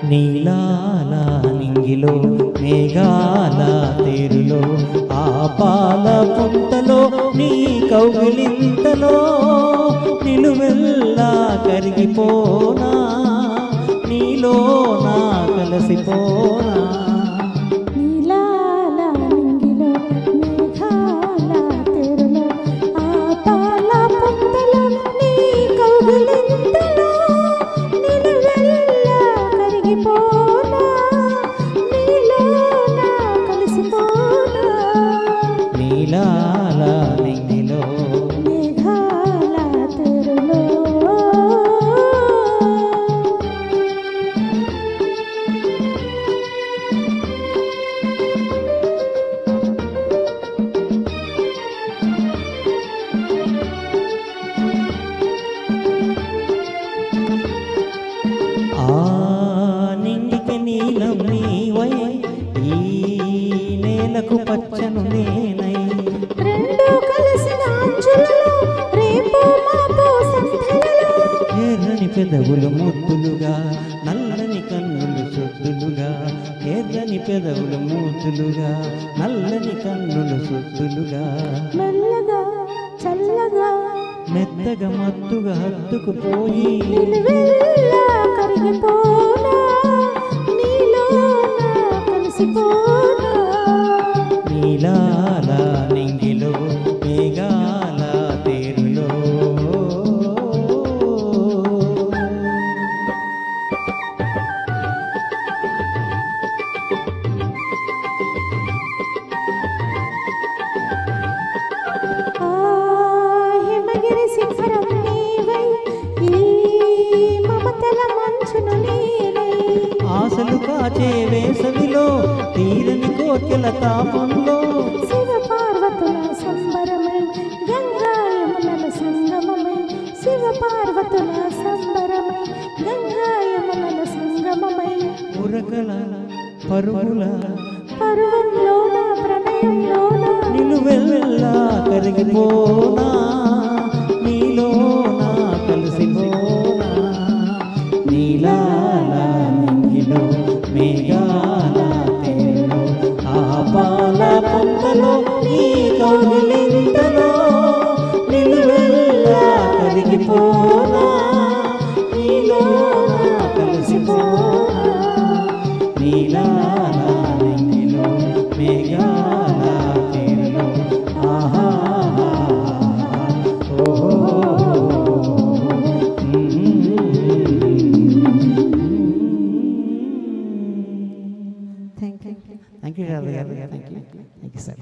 నీలాల నింగిలో మేఘాల తేరులో ఆ పాల పుంతలో నీ కౌగిలింతలో నిలువెల్లా కరిగిపోనా నీలో నా కలిసిపోనా నీలాల నింగిలో మేఘాల తెరలో ఆ నింగికి నీలం నీవై ఈ నేలకు పచ్చను నేనై రెండు కలిసిన అంచులలో రేపు మాపు సంధ్యలలో ఎర్రని పెదవులు ముద్దులుగా నల్లని కన్నులు సొద్దులుగా ఎర్రని పెదవులు మూతులుగా నల్లని కన్నులు సొద్దులుగా మెల్లగా చల్లగా మెత్తగా మత్తుగా హత్తుకుపోయి నిలువెల్లా కరిగిపోనా నీలో నా కలిసిపోనా నీలాల నింగిలో మేఘాల తేరులో ఆ హిమగిరి శిఖరం నీవై ఈ మమతల మంచును నేనై ఆశలు కాచే వేసవిలో తీరని కోర్కెల తాపంలో శివ పార్వతుల సంబరమై గంగా యమునల సంగమమై శివ పార్వతుల సంబరమై గంగా యమునల సంగమమై ఉరకల పరుగుల పర్వంలోన ప్రణయంలోన నిలువెల్లా కరిగిపోనా నీలో నా కలిసిపోనా నీలాల నింగిలో మేఘాల తేరులో ఆ పాల పొంతలో నీ కౌగిలింతలో నిలువెల్లా కరిగిపోనా నీలో నా కలిసిపోనా నీలాల నింగిలో మేఘాల తేరులో ఆహా thank you thank you sir.